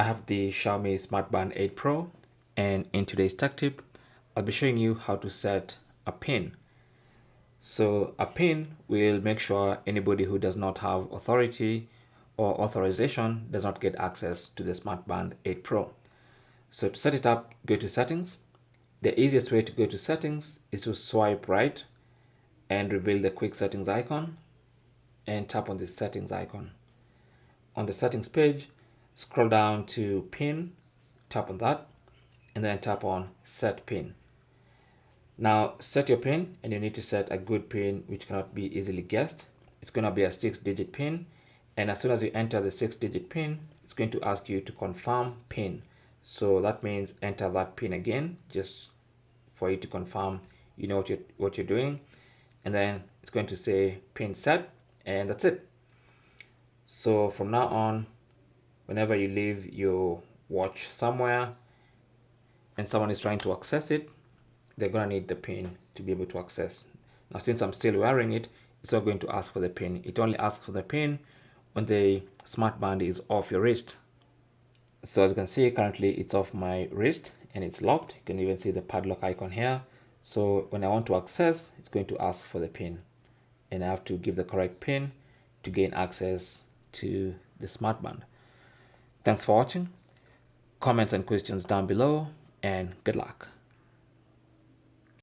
I have the Xiaomi Smart Band 8 Pro, and in today's tech tip, I'll be showing you how to set a pin. So a pin will make sure anybody who does not have authority or authorization does not get access to the Smart Band 8 Pro. So to set it up, go to settings. The easiest way to go to settings is to swipe right and reveal the quick settings icon and tap on the settings icon. On the settings page, scroll down to pin, tap on that, and then tap on set pin. Now set your pin, and you need to set a good pin which cannot be easily guessed. It's going to be a 6-digit pin, and as soon as you enter the 6-digit pin, it's going to ask you to confirm pin. So that means enter that pin again, just for you to confirm you know what you're doing, and then it's going to say pin set, and that's it. So from now on, whenever you leave your watch somewhere and someone is trying to access it, they're going to need the pin to be able to access. Now, since I'm still wearing it, it's not going to ask for the pin. It only asks for the pin when the smart band is off your wrist. So as you can see, currently it's off my wrist and it's locked. You can even see the padlock icon here. So when I want to access, it's going to ask for the pin, and I have to give the correct pin to gain access to the smart band. Thanks for watching. Comments and questions down below, and good luck.